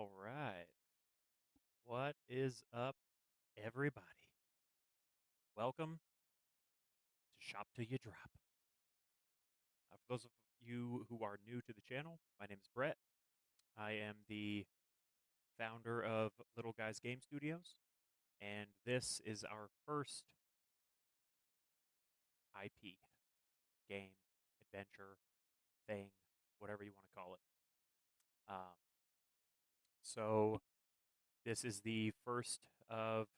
All right. What is up, everybody? Welcome to Shop Till You Drop. For those of you who are new to the channel, my name is Brett. I am the founder of Little Guys Game Studios, and this is our first IP, game, adventure, thing, whatever you want to call it. So this is the first of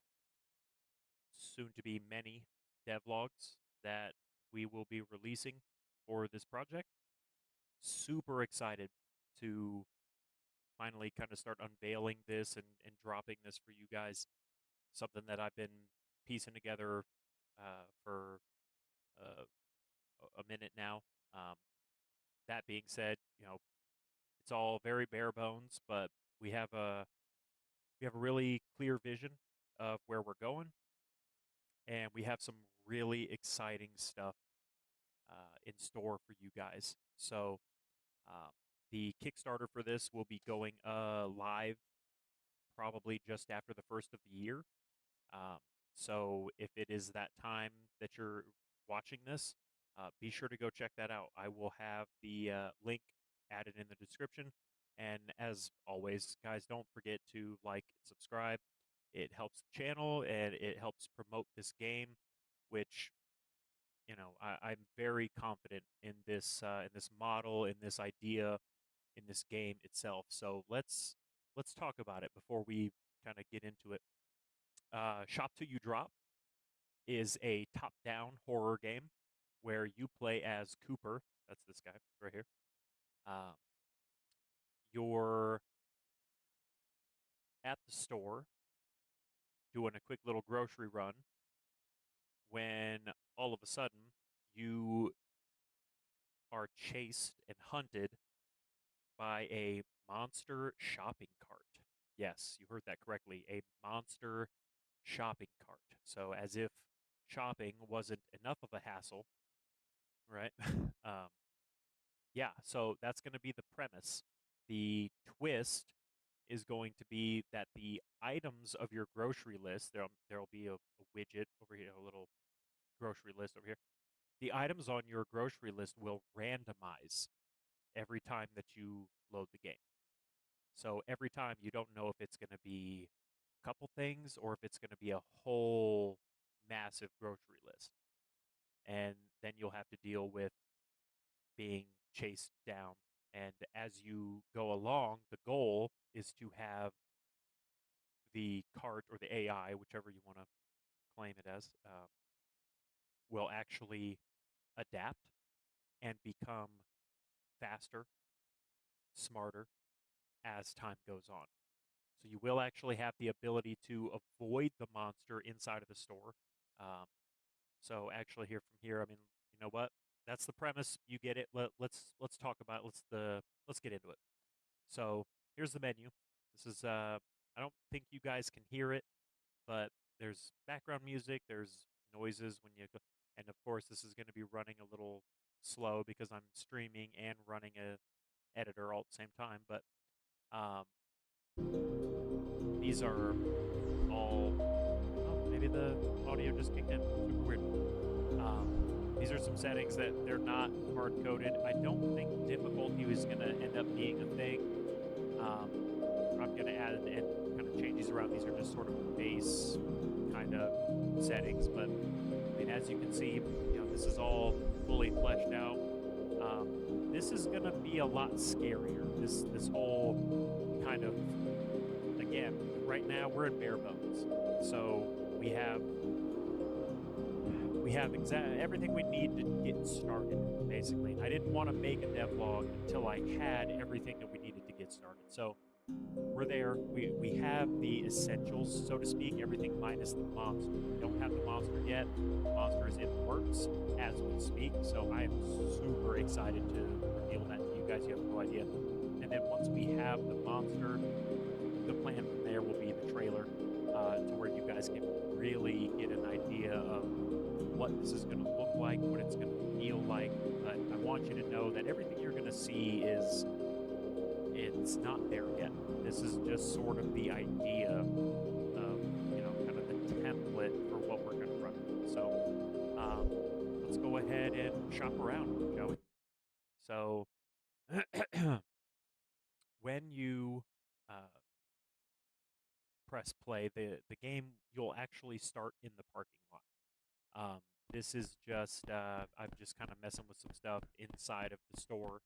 soon to be many devlogs that we will be releasing for this project. Super excited to finally kind of start unveiling this and dropping this for you guys. Something that I've been piecing together for uh, a minute now. Um, that being said, it's all very bare bones, but we have a really clear vision of where we're going, and we have some really exciting stuff in store for you guys. So um, the Kickstarter for this will be going live probably just after the first of the year. Um, so if it is that time that you're watching this, be sure to go check that out. I will have the link added in the description. And as always, guys, don't forget to like and subscribe. It helps the channel and it helps promote this game, which I'm very confident in this model, in this idea, in this game itself. So let's talk about it before we kind of get into it. Shop Till You Drop is a top-down horror game where you play as Cooper. That's this guy right here. Um, you're at the store doing a quick little grocery run when all of a sudden you are chased and hunted by a monster shopping cart. Yes, you heard that correctly. A monster shopping cart. So as if shopping wasn't enough of a hassle, right? um, yeah, so that's going to be the premise. The twist is going to be that the items of your grocery list, there'll be a widget over here, a little grocery list over here. The items on your grocery list will randomize every time that you load the game. So every time you don't know if it's going to be a couple things or if it's going to be a whole massive grocery list. And then you'll have to deal with being chased down. And as you go along, the goal is to have the cart or the AI, whichever you want to claim it as, will actually adapt and become faster, smarter as time goes on. So you will actually have the ability to avoid the monster inside of the store. Um, so actually, here from here, I mean, you know what? That's the premise. You get it. Let's talk about it. Let's get into it. So here's the menu. This is I don't think you guys can hear it, but there's background music. There's noises when you go, and of course this is going to be running a little slow because I'm streaming and running a editor all at the same time. But um, these are all. Oh, maybe the audio just kicked in. Super weird. These are some settings that they're not hard coded. I don't think difficulty is going to end up being a thing. I'm going to add and kind of change these around. These are just sort of base kind of settings, but I mean, as you can see, this is all fully fleshed out. This is going to be a lot scarier. This whole kind of, again, right now we're in bare bones, so we have everything we need to get started, basically. I didn't want to make a devlog until I had everything that we needed to get started. So we're there. We have the essentials, so to speak, everything minus the monster. We don't have the monster yet. The monster is in the works as we speak, so I am super excited to reveal that to you guys. You have no idea. And then once we have the monster, the plan from there will be the trailer to where you guys can really get an idea of what this is going to look like, what it's going to feel like. But I want you to know that everything you're going to see is it's not there yet. This is just sort of the idea of, kind of the template for what we're going to run. So um, let's go ahead and shop around, shall we? So when you uh, press play, the game, you'll actually start in the parking lot. Um, this is just I'm just kind of messing with some stuff inside of the store.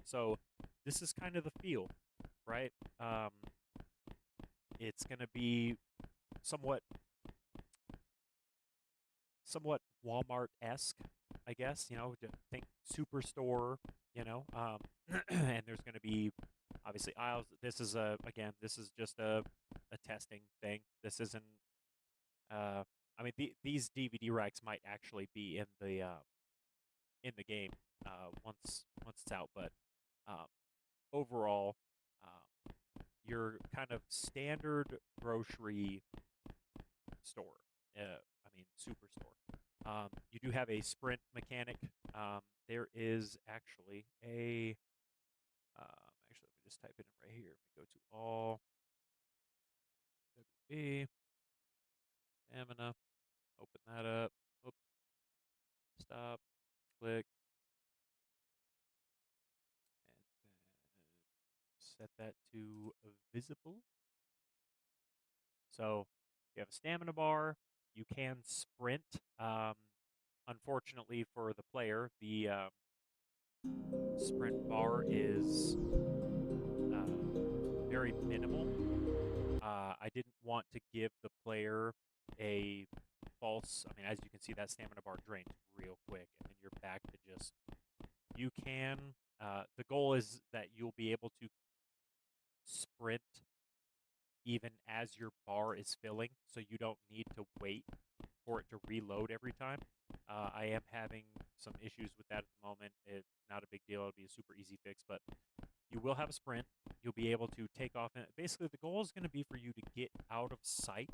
So this is kind of the feel, right? It's going to be somewhat somewhat Walmart-esque, I guess. Think superstore. And there's going to be obviously aisles. This is this is just a testing thing. This isn't. Uh, I mean, these DVD racks might actually be in the game once it's out, but um, overall, um, your kind of standard grocery store. I mean, superstore. You do have a sprint mechanic. There is actually a. Actually, let me just type it in right here. Let me go to all WB stamina. Open that up. Oops, stop. Click and then set that to visible. So you have a stamina bar. You can sprint. Unfortunately for the player, the sprint bar is very minimal. I didn't want to give the player a false. I mean, as you can see, that stamina bar drains real quick, and then you're back to just. You can. The goal is that you'll be able to sprint even as your bar is filling, so you don't need to wait for it to reload every time. I am having some issues with that at the moment. It's not a big deal. It'll be a super easy fix, but you will have a sprint. You'll be able to take off. And basically, the goal is going to be for you to get out of sight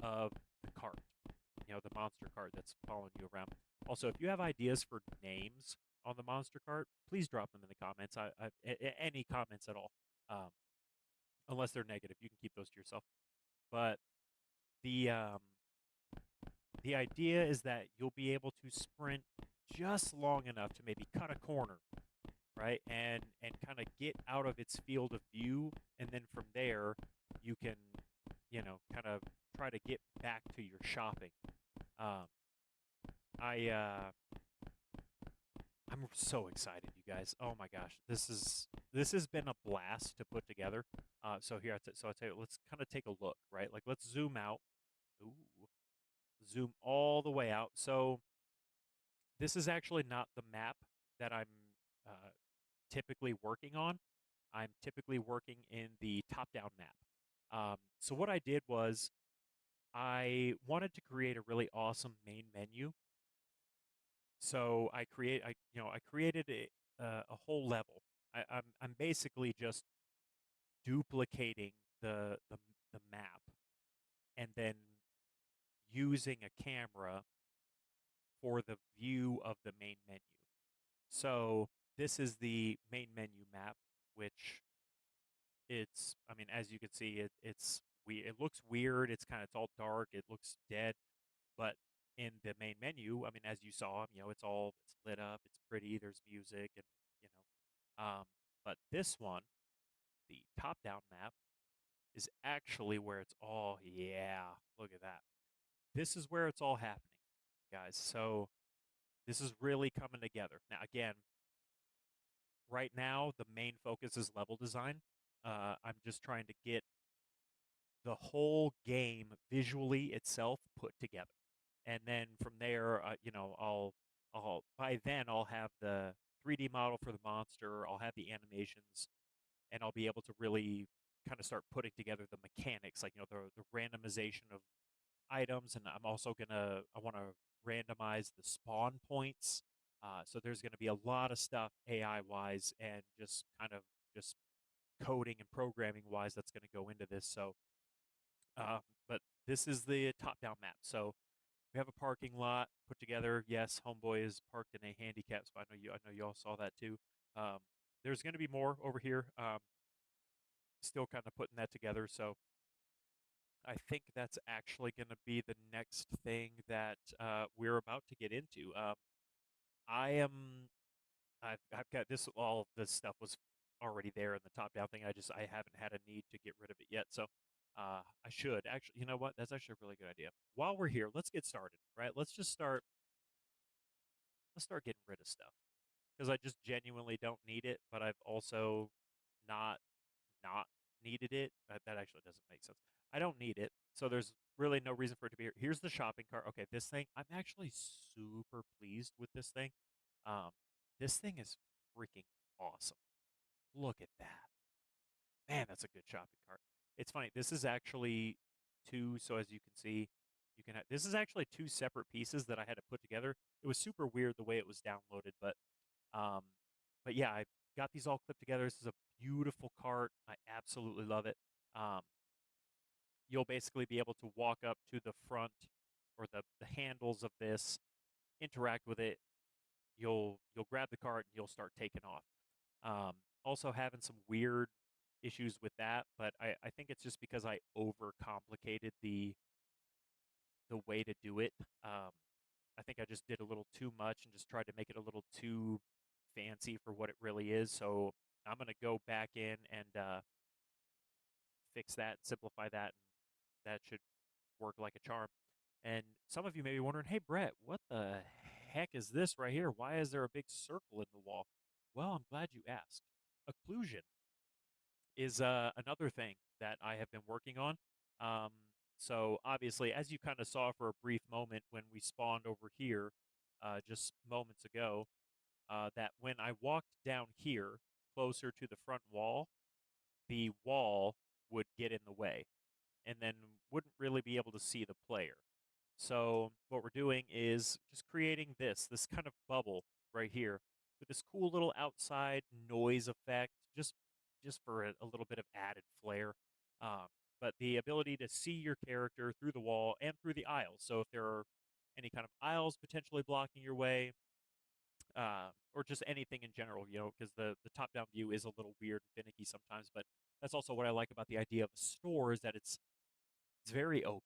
of the cart, the monster cart that's following you around. Also, if you have ideas for names on the monster cart, please drop them in the comments. Any comments at all, um, unless they're negative. You can keep those to yourself. But the um, the idea is that you'll be able to sprint just long enough to maybe cut a corner, right? And kind of get out of its field of view, and then from there you can, kind of try to get back to your shopping. Um, I I'm so excited, you guys. Oh my gosh, this has been a blast to put together. So here, so I tell you, let's kind of take a look, right? Like let's zoom out. Ooh, zoom all the way out. So this is actually not the map that I'm uh, typically working on. I'm typically working in the top-down map. So what I did was I wanted to create a really awesome main menu. So I created a whole level. I'm basically just duplicating the the map and then using a camera for the view of the main menu. So this is the main menu map, which I mean, as you can see, it looks weird. It's all dark. It looks dead. But in the main menu, I mean, as you saw, it's lit up. It's pretty. There's music and you but this one, the top-down map, is actually where it's all. Yeah, look at that. This is where it's all happening, guys. So this is really coming together. Now, again, right now the main focus is level design. I'm just trying to get the whole game visually itself put together, and then from there, I'll by then I'll have the 3D model for the monster. I'll have the animations, and I'll be able to really kind of start putting together the mechanics, like the randomization of items, and I want to randomize the spawn points. So there's going to be a lot of stuff AI wise and just kind of just coding and programming wise that's going to go into this. So, um, but this is the top-down map. So we have a parking lot put together. Yes, Homeboy is parked in a handicap spot. I know you all saw that too. Um, there's going to be more over here. Still kind of putting that together. So I think that's actually going to be the next thing that we're about to get into. I am. I've got this. All this stuff was already there in the top down thing. I haven't had a need to get rid of it yet. So I should actually. You know what? That's actually a really good idea. While we're here, let's get started. Right? Let's just start. Let's start getting rid of stuff because I just genuinely don't need it. But I've also not not needed it. That actually doesn't make sense. I don't need it, so there's really no reason for it to be here. Here's the shopping cart. Okay, this thing, I'm actually super pleased with this thing. Um, this thing is freaking awesome. Look at that. Man, that's a good shopping cart. It's funny. This is actually two, so as you can see, this is actually two separate pieces that I had to put together. It was super weird the way it was downloaded, um, but yeah, I got these all clipped together. This is a beautiful cart. I absolutely love it. Um, you'll basically be able to walk up to the front or the handles of this, interact with it. You'll grab the cart and you'll start taking off. Also having some weird issues with that, but I think it's just because I overcomplicated the way to do it. I think I just did a little too much and just tried to make it a little too fancy for what it really is. So I'm going to go back in and fix that, simplify that, and that should work like a charm. And some of you may be wondering, hey, Brett, what the heck is this right here? Why is there a big circle in the wall? Well, I'm glad you asked. Occlusion is another thing that I have been working on. Um, so obviously, as you kind of saw for a brief moment when we spawned over here just moments ago, that when I walked down here closer to the front wall, the wall would get in the way and then wouldn't really be able to see the player. So what we're doing is just creating this kind of bubble right here with this cool little outside noise effect, just for a little bit of added flair. Um, but the ability to see your character through the wall and through the aisles. So if there are any kind of aisles potentially blocking your way, or just anything in general, because the top down view is a little weird and finicky sometimes. But that's also what I like about the idea of a store is that it's very open.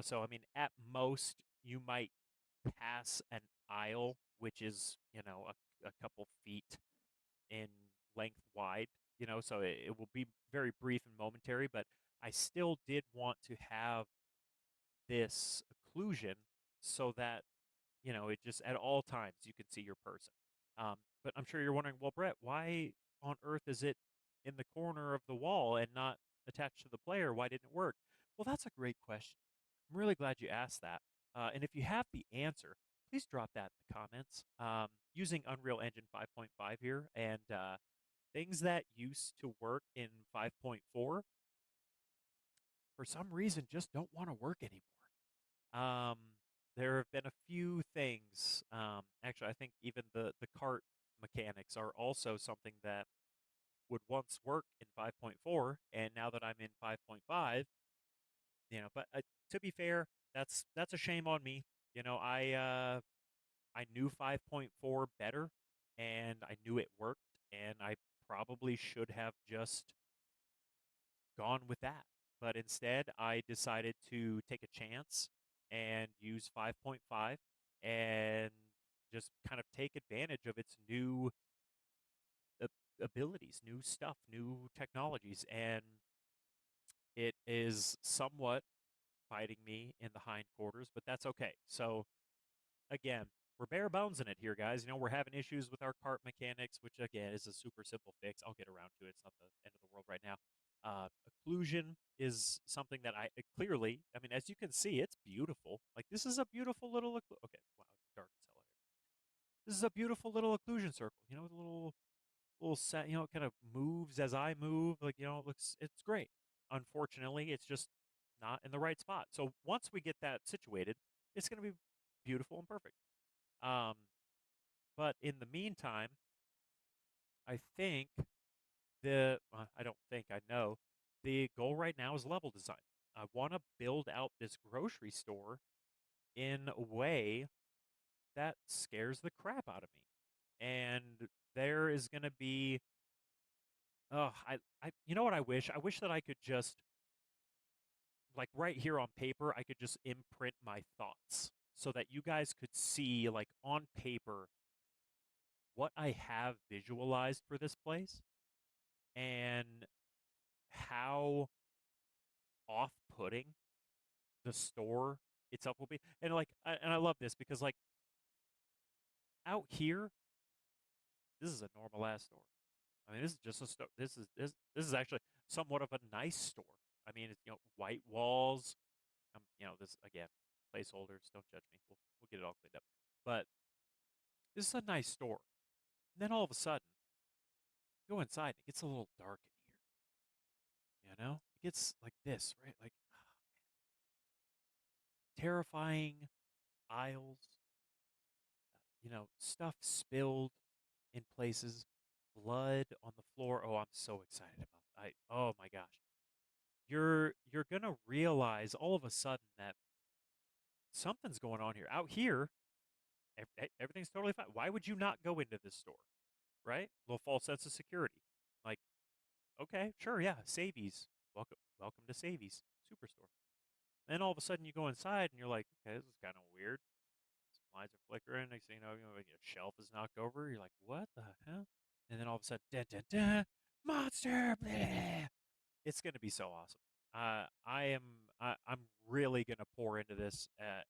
So I mean, at most you might pass an aisle, which is a couple feet in length wide. So it will be very brief and momentary. But I still did want to have this occlusion so that it just at all times you can see your person. But I'm sure you're wondering, well, Brett, why on earth is it in the corner of the wall and not attached to the player? Why didn't it work? Well, that's a great question. I'm really glad you asked that. And if you have the answer, please drop that in the comments. Using Unreal Engine 5.5 here and things that used to work in 5.4 for some reason just don't want to work anymore. Um, there have been a few things. Actually, I think even the cart mechanics are also something that would once work in 5.4, and now that I'm in 5.5, But to be fair, that's a shame on me. I knew 5.4 better, and I knew it worked, and I probably should have just gone with that. But instead, I decided to take a chance and use 5.5 and just kind of take advantage of its new abilities, new stuff, new technologies. And it is somewhat biting me in the hindquarters, but that's okay. So, again, we're bare bones in it here, guys. We're having issues with our cart mechanics, which again is a super simple fix. I'll get around to it. It's not the end of the world right now. Occlusion is something that clearly, I mean, as you can see, it's beautiful. Like this is a beautiful little. Okay, wow, it's dark as hell here. This is a beautiful little occlusion circle. The little set. It kind of moves as I move. Like it's great. Unfortunately, it's just not in the right spot. So once we get that situated, it's going to be beautiful and perfect. Um, but in the meantime, I think I don't think I know the goal right now is level design. I want to build out this grocery store in a way that scares the crap out of me. And there is gonna be, oh, you know what I wish? I wish that I could just, like right here on paper, I could just imprint my thoughts so that you guys could see, like on paper, what I have visualized for this place and how off-putting the store itself will be. And like, and I love this because like out here, this is a normal ass store. I mean, this is just a store. This is actually somewhat of a nice store. I mean, it's, white walls. This again, placeholders. Don't judge me. We'll get it all cleaned up. But this is a nice store. And then all of a sudden, you go inside. It gets a little dark in here. It gets like this, right? Like terrifying aisles. Stuff spilled in places, blood on the floor. Oh, I'm so excited about that. Oh my gosh. You're gonna realize all of a sudden that something's going on here. Out here, everything's totally fine. Why would you not go into this store, right? A little false sense of security. Like, okay, sure, yeah, Savies. Welcome to Savies Superstore. Then all of a sudden you go inside and you're like, okay, this is kind of weird. Some lights are flickering. Next thing like a shelf is knocked over. You're like, what the hell? And then all of a sudden, dun, dun, dun, monster! Bleh. It's gonna be so awesome. I'm really gonna pour into this. And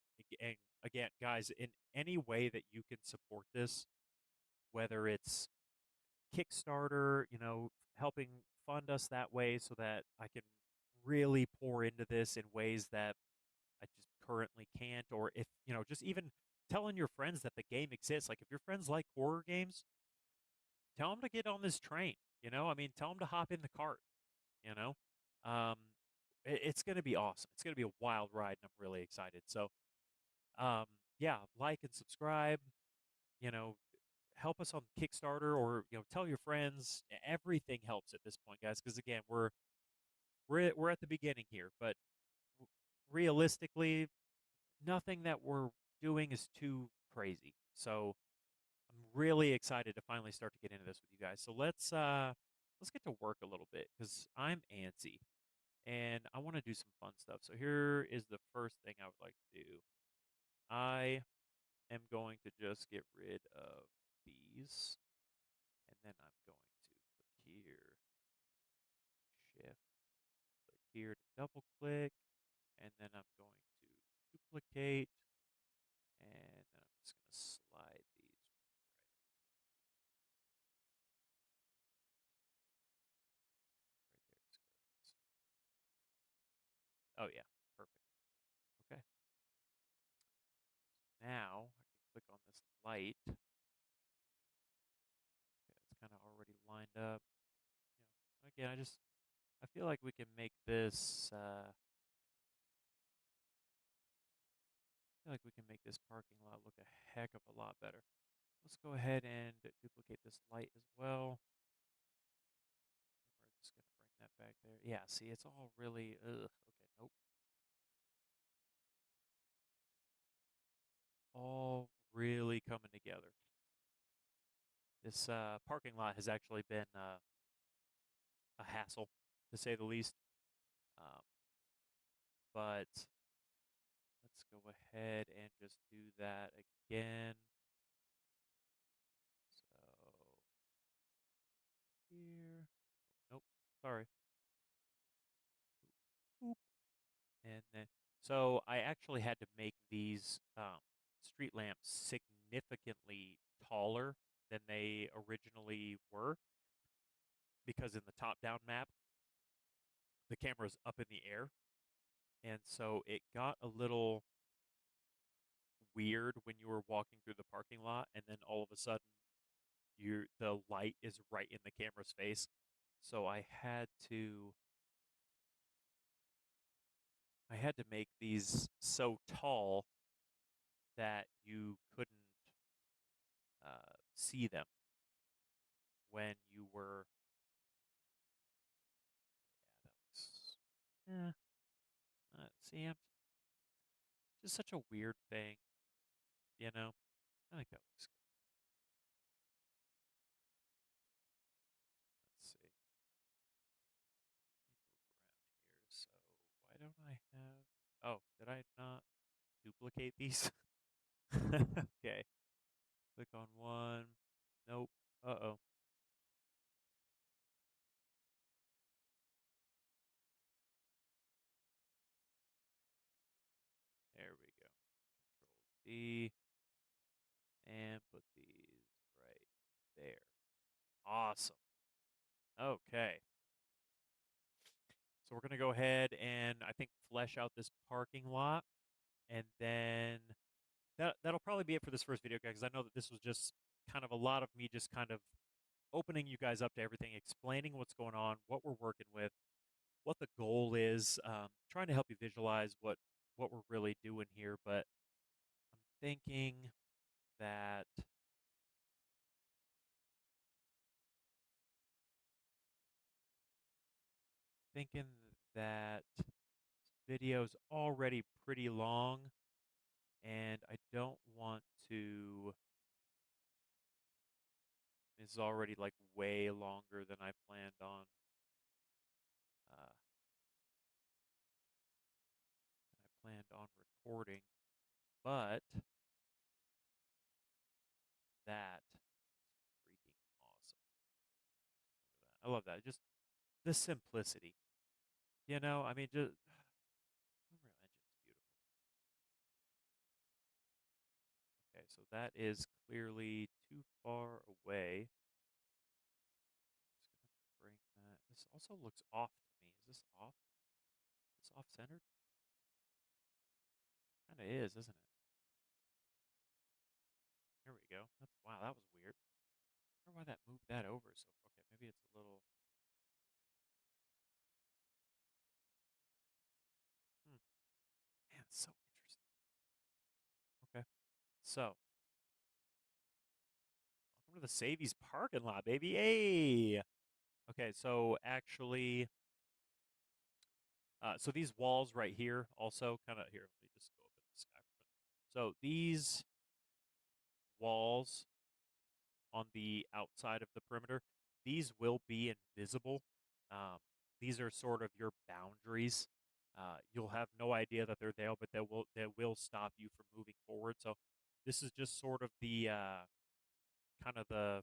again, guys, in any way that you can support this, whether it's Kickstarter, helping fund us that way so that I can really pour into this in ways that I just currently can't, or if, just even telling your friends that the game exists. Like if your friends like horror games, tell them to get on this train. I mean, tell them to hop in the cart. You know, um, it's going to be awesome. It's going to be a wild ride, and I'm really excited. So, um, yeah, like and subscribe. You know, help us on Kickstarter, or tell your friends. Everything helps at this point, guys. Because again, we're at the beginning here, but realistically, nothing that we're doing is too crazy. So I'm really excited to finally start to get into this with you guys. So let's get to work a little bit because I'm antsy and I want to do some fun stuff. So here is the first thing I would like to do. I am going to just get rid of these, and then I'm going to click here, shift, click here to double click, and then I'm going to duplicate, and then I'm just going to slide these right there. Oh yeah, perfect. Okay. Now I can click on this light. Okay, it's kind of already lined up. Again, I feel like we can make this. I feel like we can make this parking lot look a heck of a lot better. Let's go ahead and duplicate this light as well. And we're just gonna bring that back there. Yeah, see, it's all really. Ugh. Okay, nope. All really coming together. This parking lot has actually been a hassle, to say the least. Um, but let's go ahead and just do that again. So here, nope, sorry. Oop. And then, so I actually had to make these street lamps significantly taller than they originally were because in the top-down map, the camera's up in the air, and so it got a little weird when you were walking through the parking lot, and then all of a sudden, the light is right in the camera's face. So I had to make these so tall that you couldn't see them when you were. Yeah, that looks. See, just such a weird thing, you know. I think that looks good. have. Oh, did I not duplicate these? Okay. Click on one. Nope. Uh-oh. There we go. Control D and put these right there. Awesome. Okay. So we're going to go ahead and I think flesh out this parking lot, and then that'll probably be it for this first video, guys, because I know that this was just kind of a lot of me just kind of opening you guys up to everything, explaining what's going on, what we're working with, what the goal is, trying to help you visualize what we're really doing here. But I'm that thinking that this video's already pretty long, and I don't want to. This is already like way longer than I planned on. Uh, Recording, but that is freaking awesome. Look at that. I love that. Just the simplicity. I mean, just Unreal Engine's beautiful. Okay, so that is clearly too far away. Just gonna bring that. This also looks off to me. Is this off? Is this off-centered? Kind of is, isn't it? Here we go. Wow, that was weird. I wonder why that moved that over. So okay, maybe it's a little. Hmm. Man, it's so interesting. Okay, so welcome to the Savies parking lot, baby. Hey. Okay, so actually, so these walls right here also kind of here. Let me just go up in the sky for a minute. So these walls on the outside of the perimeter, these will be invisible. Um, these are sort of your boundaries. You'll have no idea that they're there, but they will stop you from moving forward. So this is just sort of the kind of the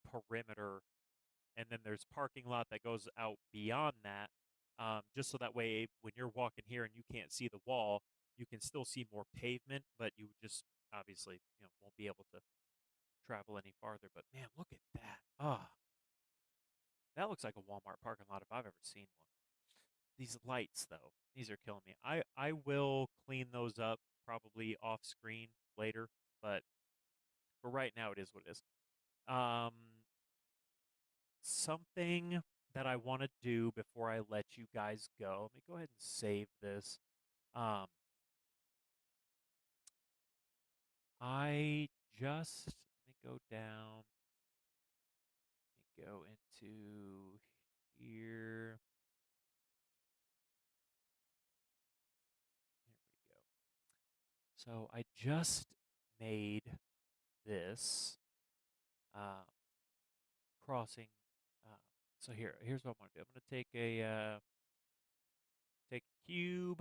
perimeter, and then there's parking lot that goes out beyond that, just so that way when you're walking here and you can't see the wall, you can still see more pavement, but you just obviously won't be able to travel any farther. But man, look at that. That looks like a Walmart parking lot if I've ever seen one. These lights, though, these are killing me. I will clean those up probably off screen later, but for right now, it is what it is. Um, Something that I want to do before I let you guys go. Let me go ahead and save this. Um, I just let me go down. Let me go into here. Here we go. So I just made this uh, crossing. Uh, so here's what I'm gonna do. I'm gonna take a cube.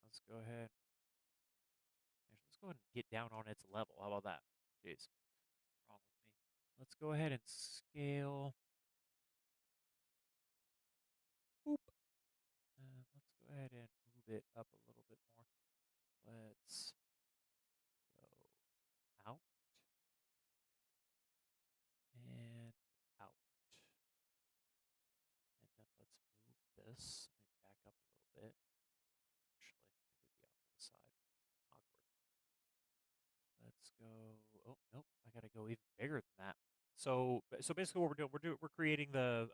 Let's go ahead. Actually, let's go ahead and get down on its level. How about that? Jeez, what's wrong with me? Let's go ahead and scale. Boop. Let's go ahead and move it up a little bit more. Let's go out and out. And then let's move this. Let me back up a little bit. Actually, need to be off to the side. Awkward. Let's go. Oh, nope. I got to go even bigger than that. So basically, what we're creating the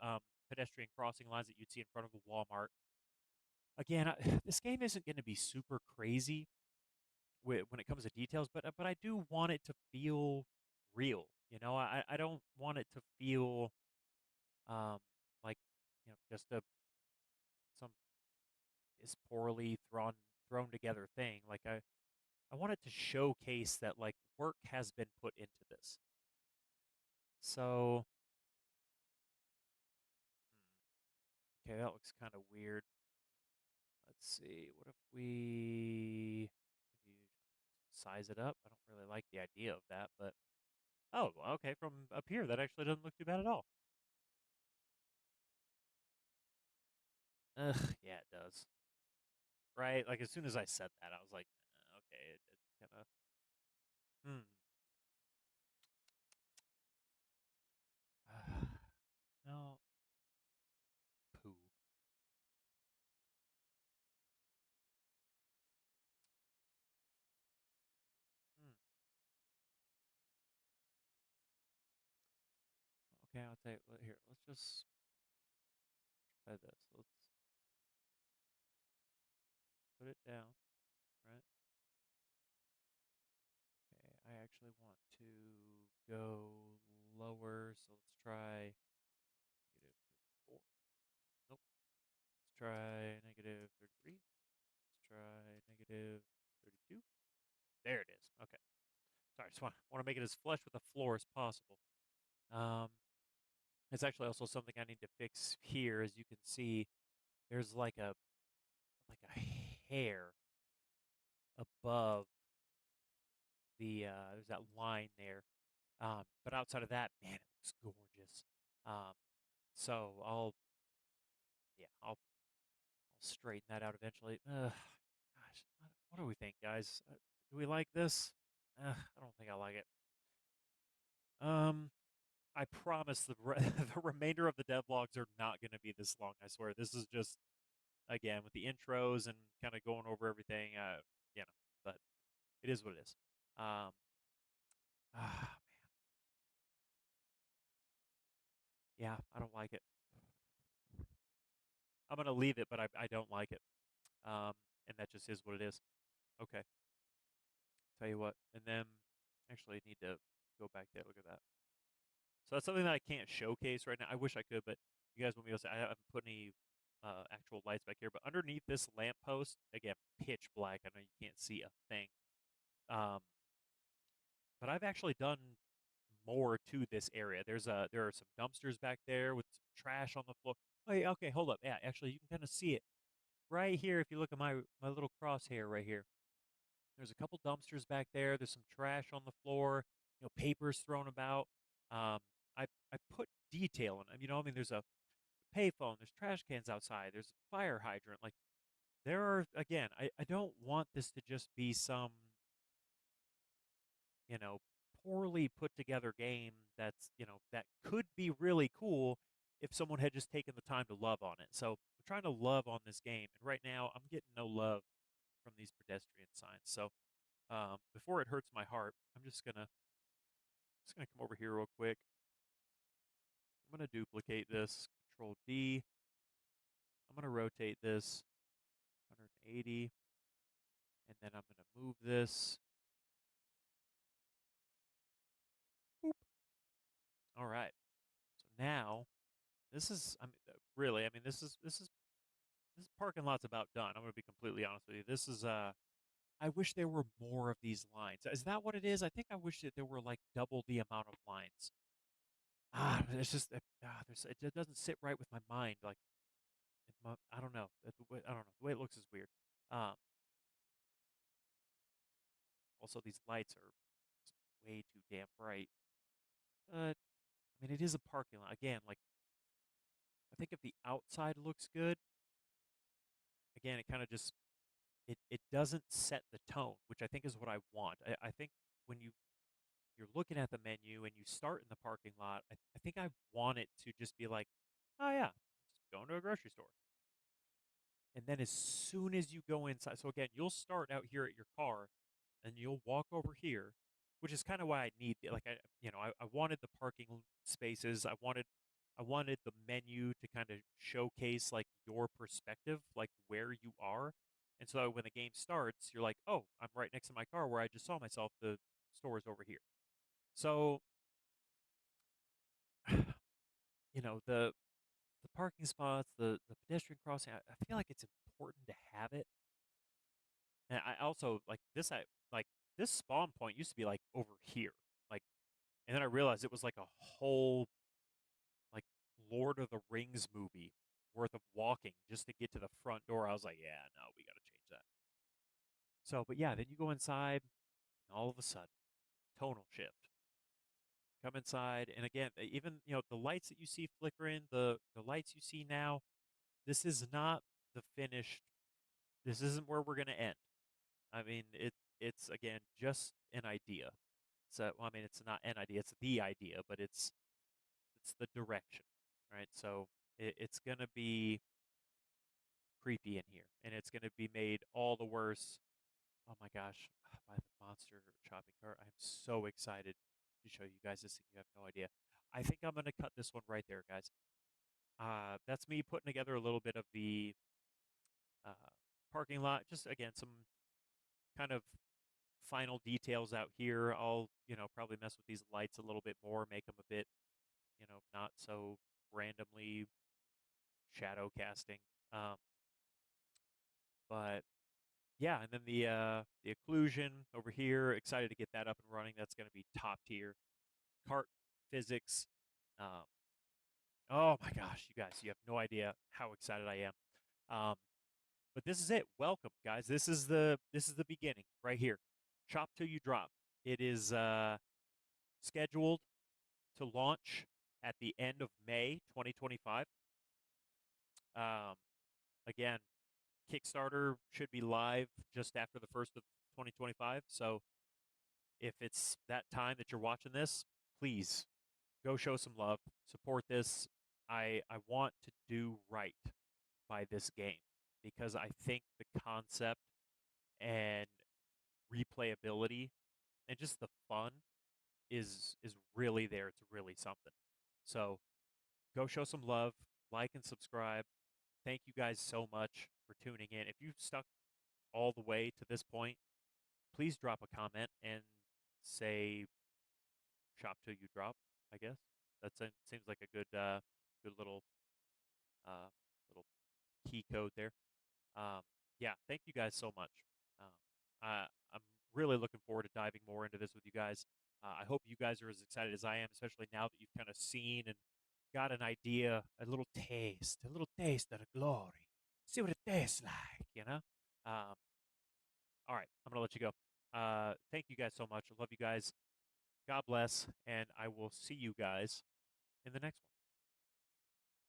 pedestrian crossing lines that you'd see in front of a Walmart. Again, this game isn't going to be super crazy when it comes to details, but I do want it to feel real. I don't want it to feel um, like just some is poorly thrown together thing. Like I want it to showcase that like work has been put into this. So okay, that looks kind of weird. see. What if we maybe size it up? I don't really like the idea of that, but oh, well, okay. From up here, that actually doesn't look too bad at all. Ugh, yeah, it does. Right? Like as soon as I said that, I was like, okay, it kind of. Hmm. No. Poo. Hmm. Okay, I'll tell you. Here, let's just try this. Let's put it down. Right. Okay, I actually want to go lower, so let's try -34. Nope. Let's try -33. Let's try -32. There it is. Okay. Sorry, just want to make it as flush with the floor as possible. Um, it's actually also something I need to fix here. As you can see, there's like a hair above there's that line there. But outside of that, man, it looks gorgeous. Um, so I'll straighten that out eventually. Gosh, what do we think, guys? Do we like this? I don't think I like it. Um, I promise the remainder of the devlogs are not going to be this long. I swear. This is just again with the intros and kind of going over everything. You know, but it is what it is. Um, ah, yeah, I don't like it. I'm gonna leave it, but I don't like it. Um, and that just is what it is. Okay, tell you what, and then actually need to go back there. Look at that. So that's something that I can't showcase right now. I wish I could, but you guys want me to say I haven't put any actual lights back here. But underneath this lamppost, again, pitch black. I know you can't see a thing. Um, but I've actually done more to this area. There are some dumpsters back there with some trash on the floor. Oh, yeah, okay, hold up. Yeah, actually, you can kind of see it right here if you look at my little crosshair right here. There's a couple dumpsters back there. There's some trash on the floor. Papers thrown about. Um, I put detail in them. I mean, there's a payphone. There's trash cans outside. There's a fire hydrant. Like there are again. I don't want this to just be some you know poorly put together game that could be really cool if someone had just taken the time to love on it. So I'm trying to love on this game, and right now I'm getting no love from these pedestrian signs. So before it hurts my heart, I'm just gonna come over here real quick. I'm gonna duplicate this. Control D. I'm gonna rotate this 180, and then I'm gonna move this. Boop. All right. So now this is. I mean, really. I mean, this parking lot's about done. I'm gonna be completely honest with you. This is. I wish there were more of these lines. Is that what it is? I think I wish that there were like double the amount of lines. It's just it doesn't sit right with my mind. Like I don't know. I don't know. The way it looks is weird. Um, Also, these lights are just way too damn bright. But I mean, it is a parking lot. Again, like I think if the outside looks good, again, it kind of just it doesn't set the tone, which I think is what I want. I think when you're looking at the menu and you start in the parking lot, I think I want it to just be like, oh yeah, just going to a grocery store. And then as soon as you go inside, so again, you'll start out here at your car, and you'll walk over here, which is kind of why I need like I wanted the parking spaces. I wanted the menu to kind of showcase like your perspective, like where you are. And so when the game starts, you're like, oh, I'm right next to my car where I just saw myself. The store is over here. So, the parking spots, the pedestrian crossing, I feel like it's important to have it. And I also like this spawn point used to be like over here. Like and then I realized it was like a whole like Lord of the Rings movie worth of walking just to get to the front door. I was like, yeah, no, we got to change that. So, but yeah, then you go inside, and all of a sudden, tonal shift. Come inside, and again, even the lights that you see flickering, the lights you see now, this is not the finished. This isn't where we're gonna end. I mean, it's again just an idea. So, well, I mean, it's not an idea; it's the idea, but it's the direction, right? So it's gonna be creepy in here, and it's gonna be made all the worse. Oh my gosh, by the monster shopping cart! I'm so excited to show you guys this thing. You have no idea. I think I'm gonna cut this one right there, guys. That's me putting together a little bit of the uh, parking lot. Just again, some kind of final details out here. I'll, probably mess with these lights a little bit more, make them a bit, not so randomly shadow casting. Um, but yeah, and then the occlusion over here. Excited to get that up and running. That's going to be top tier. Cart physics. Um, oh my gosh, you guys, you have no idea how excited I am. But this is it. Welcome, guys. This is the beginning right here. Shop till you drop. It is scheduled to launch at the end of May 2025. Um, again, Kickstarter should be live just after the first of 2025. So if it's that time that you're watching this, please go show some love, support this. I want to do right by this game because I think the concept and replayability and just the fun is really there. It's really something. So go show some love, like and subscribe. Thank you guys so much for tuning in. If you've stuck all the way to this point, please drop a comment and say shop till you drop, I guess. Seems like a good uh little key code there. Um, yeah, thank you guys so much. Um, I'm really looking forward to diving more into this with you guys. I hope you guys are as excited as I am, especially now that you've kind of seen and got an idea, a little taste of the glory. See what it tastes like, you know? Um, all right, I'm going to let you go. Thank you guys so much. I love you guys. God bless, and I will see you guys in the next one.